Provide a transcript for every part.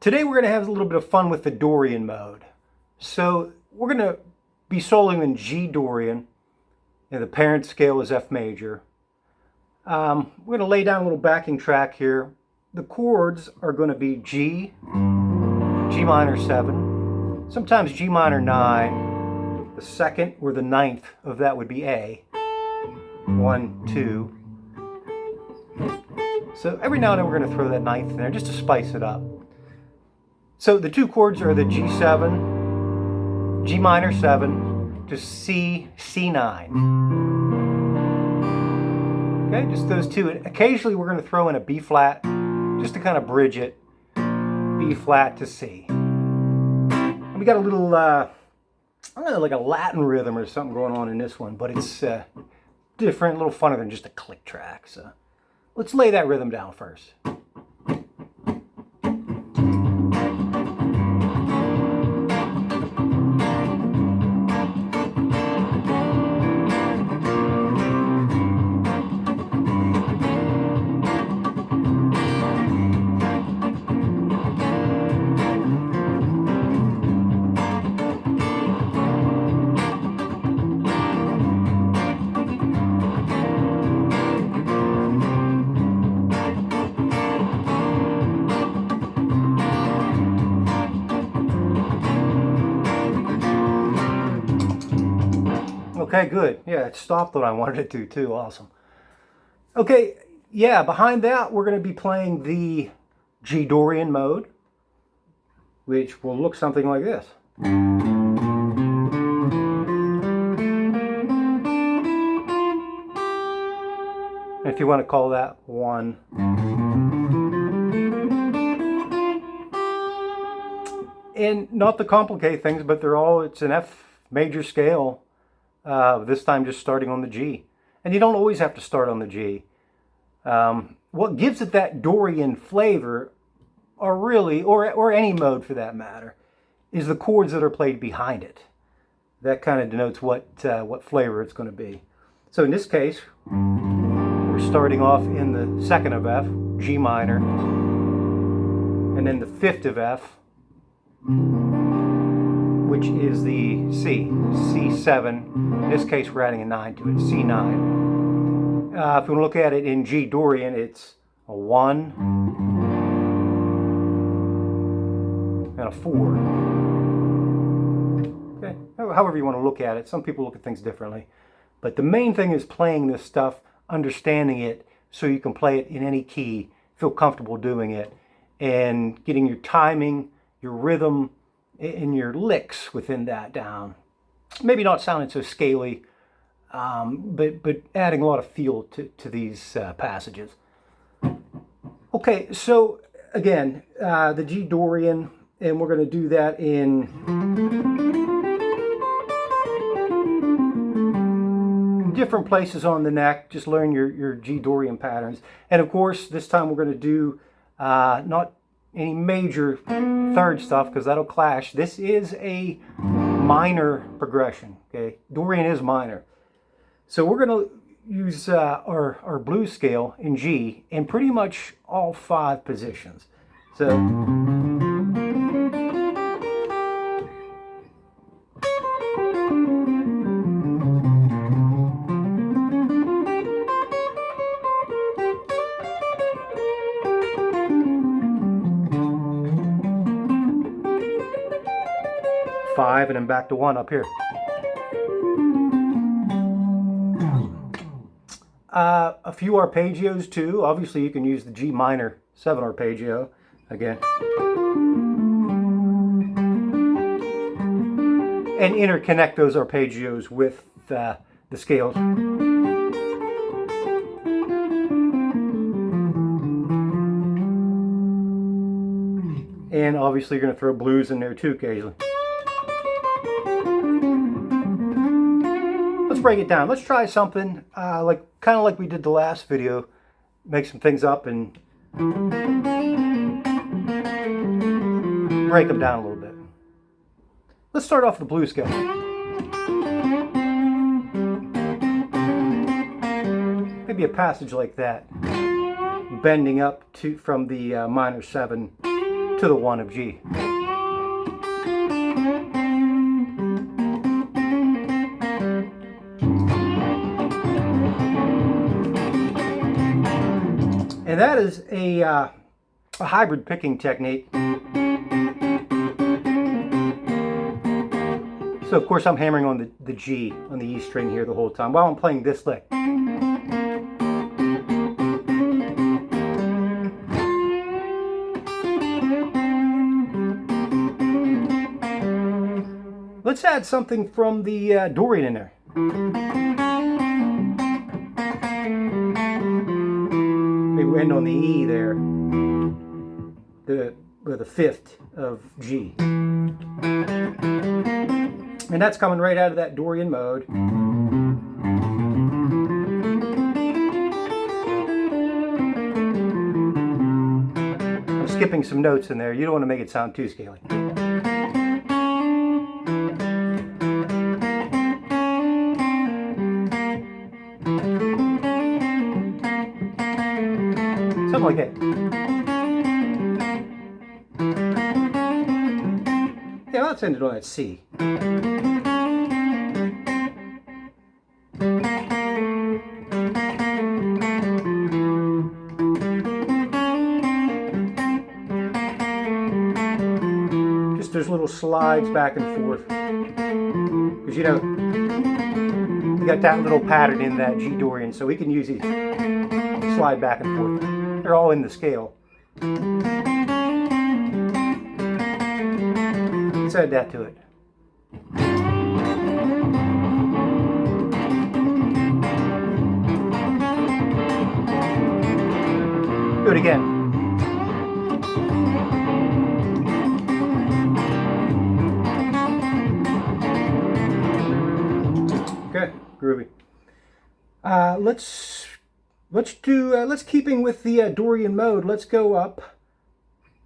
Today we're going to have a little bit of fun with the Dorian mode. So we're going to be soloing in G Dorian, and the parent scale is F major. We're going to lay down a little backing track here. The chords are going to be G, G minor 7, sometimes G minor 9. The second or the ninth of that would be A. 1, 2. So every now and then we're going to throw that ninth in there just to spice it up. So the two chords are the G7, G minor 7 to C, C9. Okay, just those two. And occasionally we're going to throw in a B flat just to kind of bridge it. B flat to C. And we got a little, I don't know, like a Latin rhythm or something going on in this one, but it's different, a little funner than just a click track. So let's lay that rhythm down first. Okay, good. Yeah, it stopped when I wanted it to too. Awesome. Okay, yeah, behind that we're going to be playing the G Dorian mode, which will look something like this. If you want to call that 1. And not to complicate things, but it's an F major scale. This time just starting on the G. And you don't always have to start on the G. What gives it that Dorian flavor are really, or any mode for that matter, is the chords that are played behind it. That kind of denotes what flavor it's going to be. So in this case, we're starting off in the second of F, G minor, and then the fifth of F, which is the C, C7. In this case, we're adding a 9 to it, C9. If we want to look at it in G Dorian, it's a 1 and a 4. Okay, however you want to look at it. Some people look at things differently. But the main thing is playing this stuff, understanding it, so you can play it in any key, feel comfortable doing it, and getting your timing, your rhythm, and your licks within that down. Maybe not sounding so scaly, but adding a lot of feel to these passages. Okay, so again, the G Dorian, and we're going to do that in different places on the neck. Just learn your G Dorian patterns. And of course, this time we're going to do not any major third stuff, because that'll clash. This is a minor progression, okay? Dorian is minor. So we're going to use our blues scale in G in pretty much all 5 positions. So five, and then back to 1 up here. A few arpeggios too. Obviously you can use the G minor 7 arpeggio again. And interconnect those arpeggios with the scales. And obviously you're going to throw blues in there too occasionally. Let's break it down. Let's try something kind of like we did the last video. Make some things up and break them down a little bit. Let's start off with the blues scale. Maybe a passage like that, bending up from the minor 7 to the 1 of G. And that is a hybrid picking technique. So of course I'm hammering on the G on the E string here the whole time while I'm playing this lick. Let's add something from the Dorian in there. Maybe we end on the E there, the 5th of G. And that's coming right out of that Dorian mode. I'm skipping some notes in there. You don't want to make it sound too scaly. Something like that. Yeah, let's end it on that C. Just there's little slides back and forth. Because you know, we got that little pattern in that G Dorian, so we can use these slide back and forth. They're all in the scale. Let's add that to it. Do it again. Okay, groovy. Let's keeping with the Dorian mode. Let's go up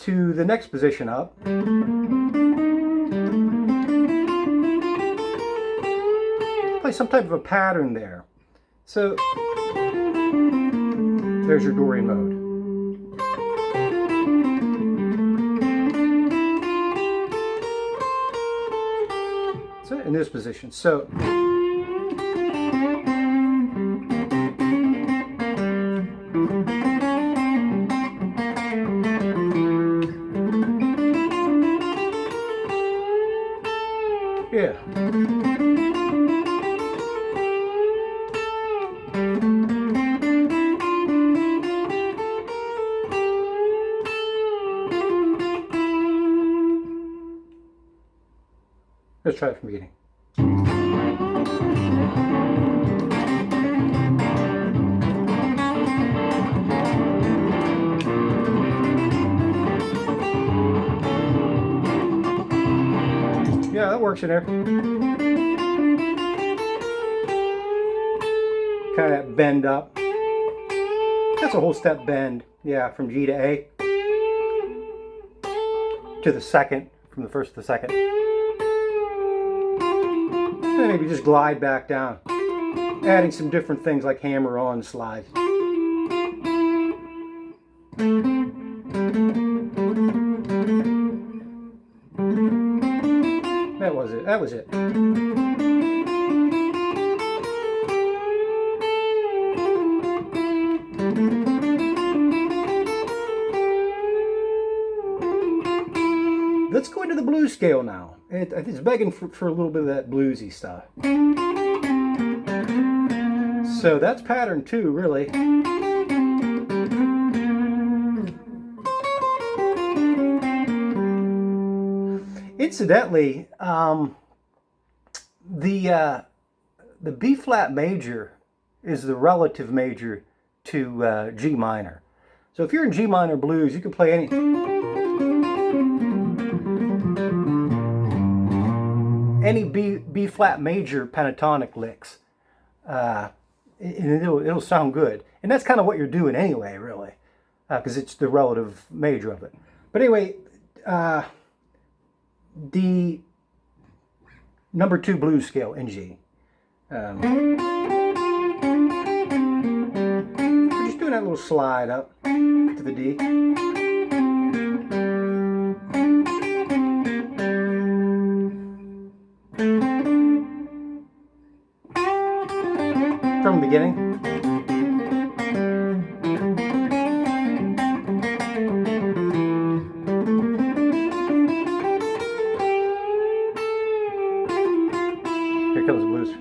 to the next position up. Play some type of a pattern there. So there's your Dorian mode. So in this position. So yeah. Let's try it from the beginning. Yeah, that works in there. Kind of that bend up. That's a whole step bend. Yeah, from G to A. To the second, from the first to the second. And maybe just glide back down. Adding some different things like hammer on slides. That was it. That was it. Let's go into the blues scale now. It's begging for a little bit of that bluesy stuff. So that's pattern 2, really. Incidentally, the B flat major is the relative major to G minor. So if you're in G minor blues, you can play any B flat major pentatonic licks, and it'll sound good. And that's kind of what you're doing anyway, really, because it's the relative major of it. But anyway, the number 2 blues scale in G. We're just doing that little slide up to the D. beginning. Here comes the blues.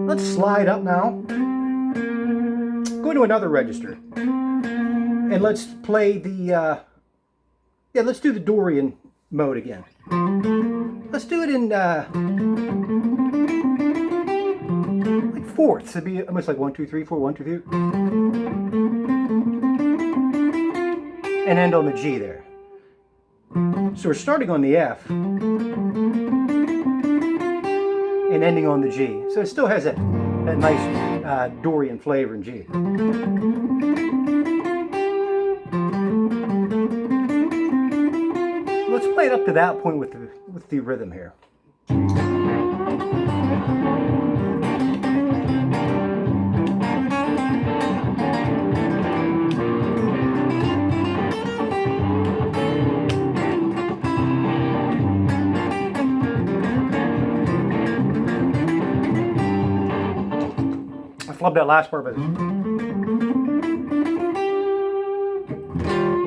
Let's slide up now. Go into another register. And let's play the, let's do the Dorian mode again. Let's do it in, like fourths. It'd be almost like 1, 2, 3, 4, 1, 2, 3. And end on the G there. So we're starting on the F. And ending on the G. So it still has that nice Dorian flavor in G. Let's play it up to that point with the rhythm here. I flubbed that last part, but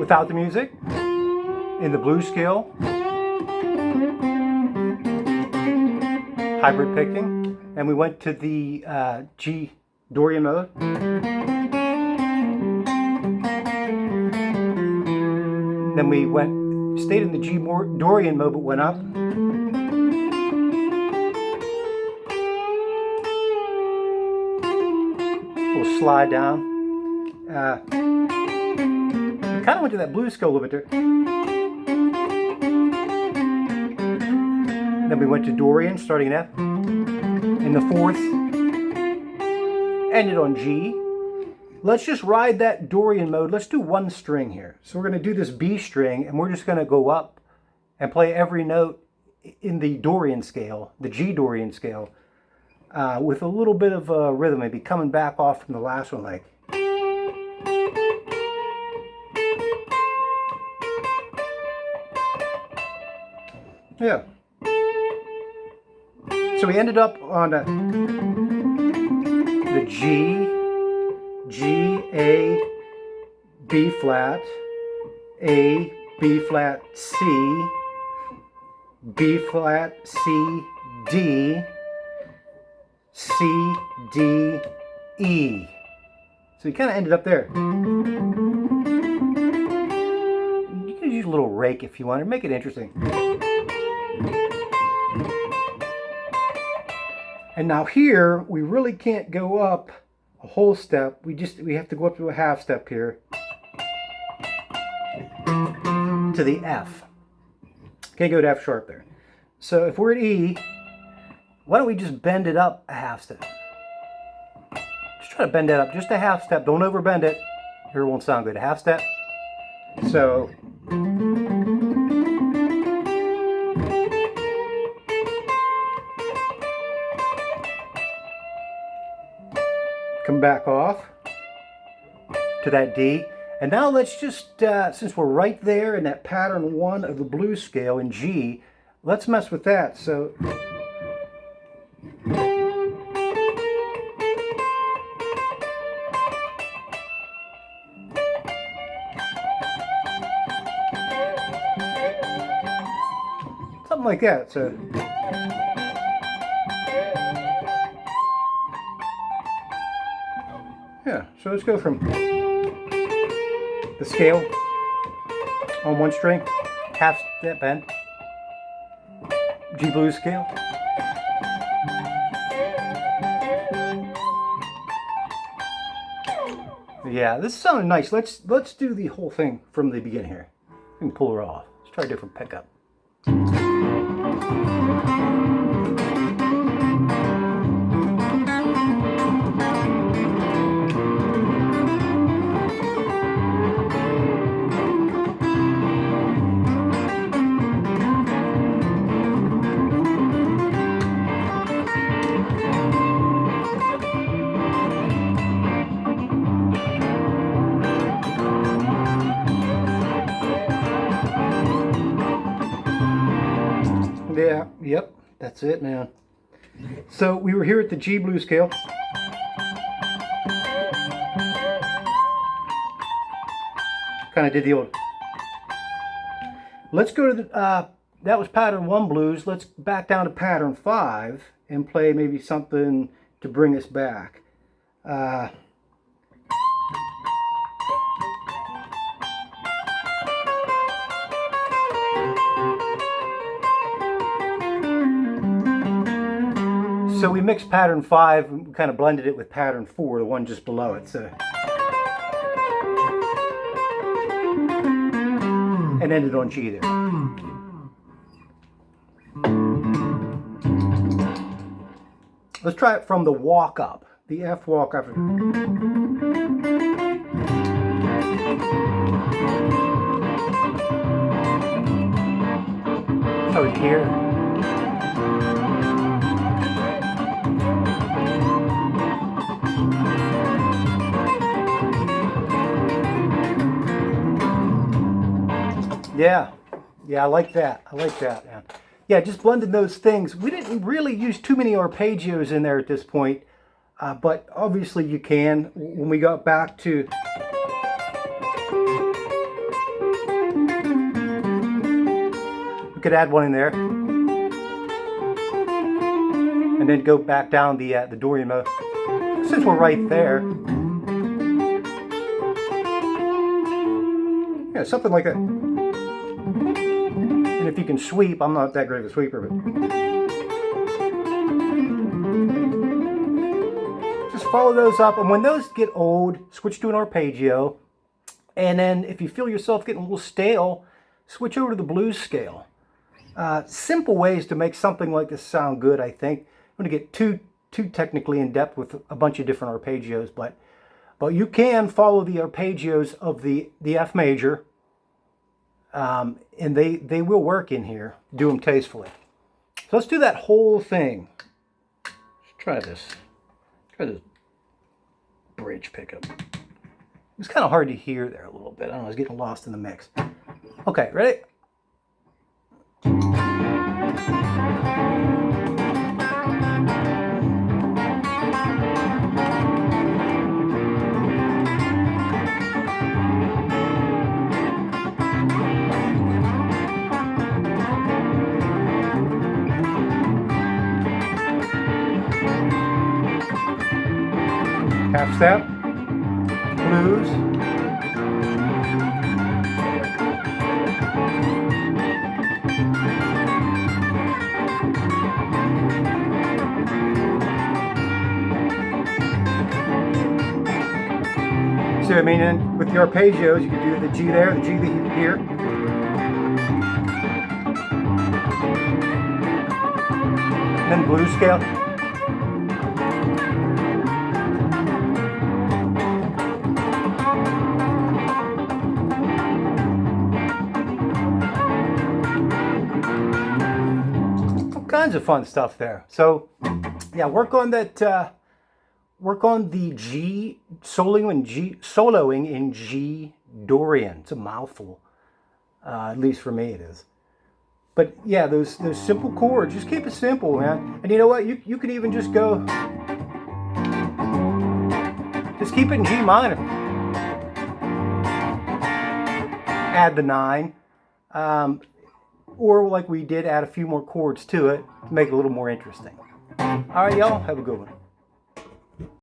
without the music. In the blues scale, hybrid picking, and we went to the G Dorian mode. Then we stayed in the G Dorian mode, but went up. We'll slide down. Kind of went to that blues scale a little bit there. Then we went to Dorian, starting in F, in the fourth, ended on G. Let's just ride that Dorian mode. Let's do one string here. So we're going to do this B string, and we're just going to go up and play every note in the Dorian scale, the G Dorian scale, with a little bit of rhythm, maybe coming back off from the last one, like. Yeah. So we ended up on the G, A, B flat, A, B flat, C, B flat, C, D, C, D, E. So we kind of ended up there. You can use a little rake if you want to make it interesting. And now here, we really can't go up a whole step. We have to go up to a half step here to the F. Can't go to F sharp there. So if we're at E, why don't we just bend it up a half step? Just try to bend that up just a half step. Don't overbend it. Here it won't sound good. A half step. So come back off to that D. And now let's just, since we're right there in that pattern 1 of the blues scale in G, let's mess with that. So something like that. So yeah, so let's go from the scale on one string, half step bend, G blues scale. Yeah, this is sounding nice. Let's do the whole thing from the beginning here. We can pull her off. Let's try a different pickup. Yeah, yep, that's it, man. So we were here at the G blues scale. Kind of did the old. Let's go to the, that was pattern 1 blues. Let's back down to pattern 5 and play maybe something to bring us back. So we mixed pattern 5 and kind of blended it with pattern 4, the one just below it. So. And ended on G there. Let's try it from the walk up, the F walk up. So here. Yeah, I like that. I like that. Yeah, just blending those things. We didn't really use too many arpeggios in there at this point, but obviously you can. When we got back to we could add one in there, and then go back down the Dorian mode. Since we're right there, yeah, something like that. And if you can sweep, I'm not that great of a sweeper, but just follow those up. And when those get old, switch to an arpeggio. And then if you feel yourself getting a little stale, switch over to the blues scale. Simple ways to make something like this sound good, I think. I'm going to get too technically in depth with a bunch of different arpeggios, but you can follow the arpeggios of the F major. And they will work in here. Do them tastefully. So let's do that whole thing. Let's try this. Try this bridge pickup. It's kind of hard to hear there a little bit. I don't know, I was getting lost in the mix. Okay, ready? Half step, blues, see what I mean? And with the arpeggios, you can do the G there, the G here. And then blues scale. Kinds of fun stuff there. So yeah, work on that. Work on the G soloing in G Dorian. It's a mouthful, at least for me it is. But yeah, those simple chords. Just keep it simple, man. And you know what? You could even just go. Just keep it in G minor. Add the 9. Or like we did, add a few more chords to it to make it a little more interesting. All right, y'all, have a good one.